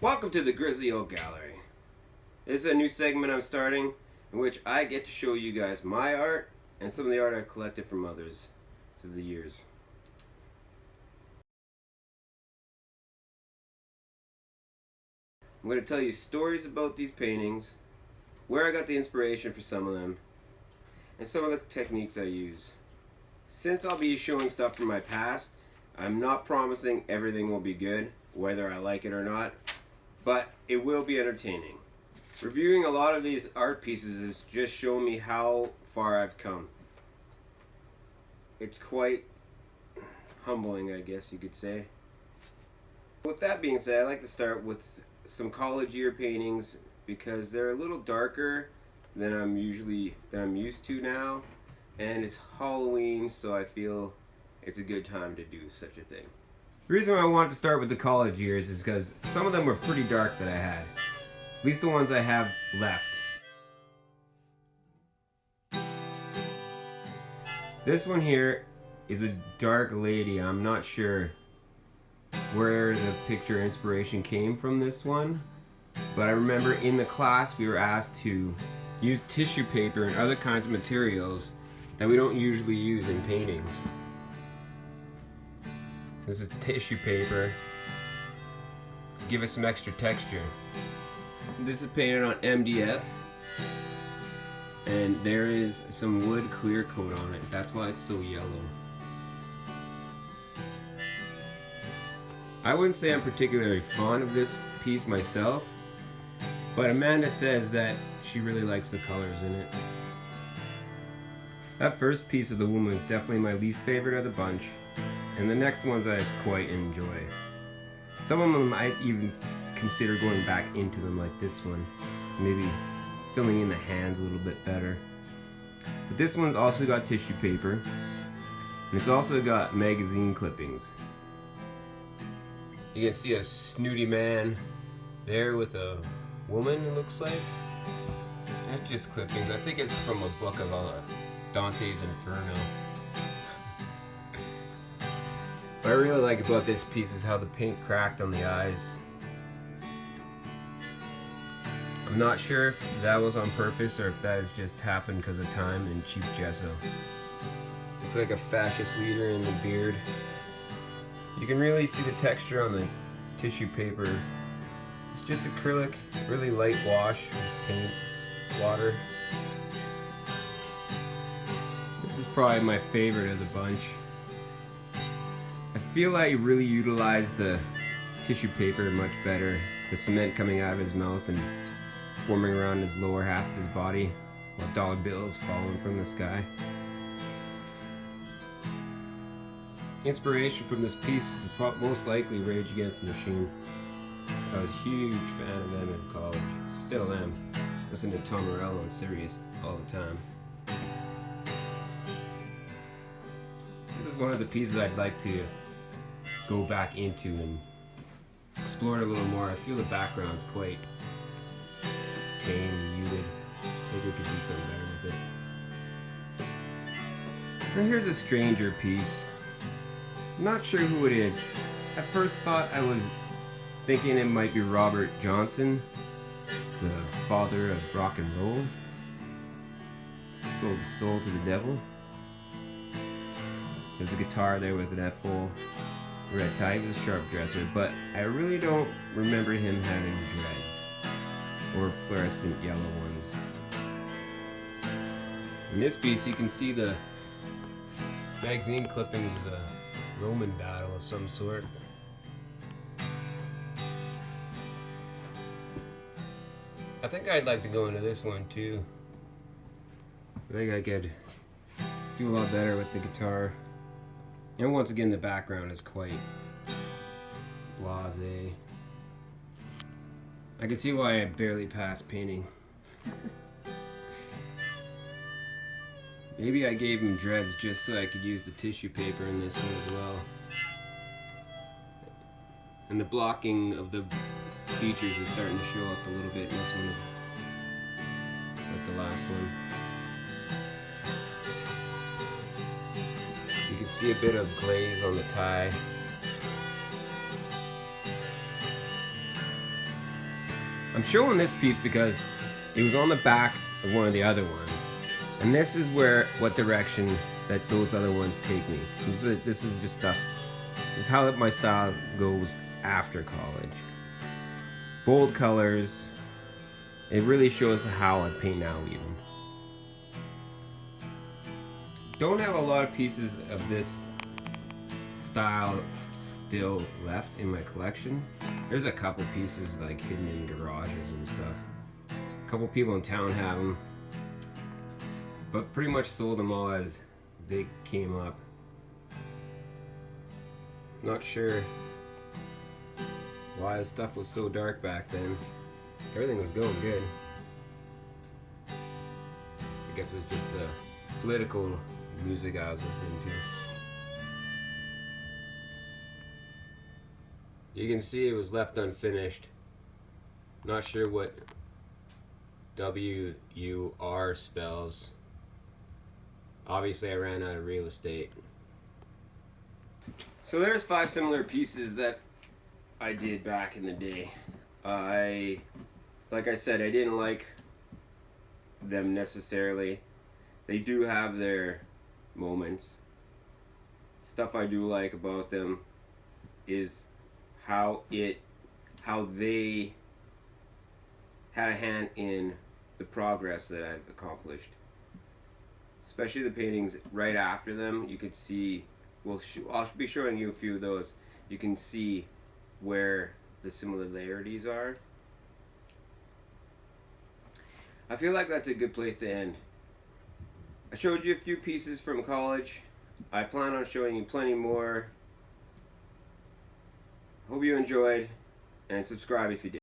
Welcome to the Grizzly Gallery. This is a new segment I'm starting in which I get to show you guys my art and some of the art I've collected from others through the years. I'm going to tell you stories about these paintings, where I got the inspiration for some of them, and some of the techniques I use. Since I'll be showing stuff from my past, I'm not promising everything will be good, whether I like it or not, but it will be entertaining. Reviewing a lot of these art pieces has just shown me how far I've come. It's quite humbling, I guess you could say. With that being said, I'd like to start with some college year paintings because they're a little darker than I'm used to now, and it's Halloween, so I feel it's a good time to do such a thing. The reason why I wanted to start with the college years is because some of them were pretty dark that I had. At least the ones I have left. This one here is a dark lady. I'm not sure where the picture inspiration came from this one, but I remember in the class we were asked to use tissue paper and other kinds of materials that we don't usually use in paintings. This is tissue paper. Give it some extra texture. This is painted on MDF, and there is some wood clear coat on it. That's why it's so yellow. I wouldn't say I'm particularly fond of this piece myself, but Amanda says that she really likes the colors in it. That first piece of the woman is definitely my least favorite of the bunch, and the next ones I quite enjoy. Some of them I even consider going back into them, like this one. Maybe filling in the hands a little bit better. But this one's also got tissue paper, and it's also got magazine clippings. You can see a snooty man there with a woman, it looks like. That's just clippings. I think it's from a book of Dante's Inferno. What I really like about this piece is how the paint cracked on the eyes. I'm not sure if that was on purpose or if that has just happened because of time and cheap gesso. Looks like a fascist leader in the beard. You can really see the texture on the tissue paper. It's just acrylic, really light wash, paint, water. This is probably my favorite of the bunch. I feel like he really utilized the tissue paper much better. The cement coming out of his mouth and forming around his lower half of his body while dollar bills falling from the sky. Inspiration from this piece would most likely Rage Against the Machine. I was a huge fan of them in college. Still am. Listen to Tom Morello on Sirius all the time. This is one of the pieces I'd like to go back into and explore it a little more. I feel the background's quite tame and muted. Maybe we could do something better with it. And here's a stranger piece. I'm not sure who it is. At first thought I was thinking it might be Robert Johnson, the father of rock and roll. Sold his soul to the devil. There's a guitar there with an F-hole, red tie. He was a sharp dresser, but I really don't remember him having dreads or fluorescent yellow ones. In this piece you can see the magazine clippings is a Roman battle of some sort. I think I'd like to go into this one too. I think I could do a lot better with the guitar. And once again, the background is quite blasé. I can see why I barely passed painting. Maybe I gave him dreads just so I could use the tissue paper in this one as well. And the blocking of the features is starting to show up a little bit in this one, like the last one. You can see a bit of glaze on the tie. I'm showing this piece because it was on the back of one of the other ones, and this is what direction that those other ones take me. This is just stuff. This is how my style goes after college. Bold colors. It really shows how I paint now even. Don't have a lot of pieces of this style still left in my collection. There's a couple pieces like hidden in garages and stuff. A couple people in town have them, but pretty much sold them all as they came up. Not sure why the stuff was so dark back then. Everything was going good. I guess it was just the political music I was listening to. You can see it was left unfinished. Not sure what WUR spells. Obviously I ran out of real estate. So there's 5 similar pieces that I did back in the day. Like I said, I didn't like them necessarily. They do have their moments. Stuff I do like about them is how they had a hand in the progress that I've accomplished. Especially the paintings right after them, you could see, I'll be showing you a few of those. You can see where the similarities are. I feel like that's a good place to end. I showed you a few pieces from college. I plan on showing you plenty more. Hope you enjoyed, and subscribe if you did.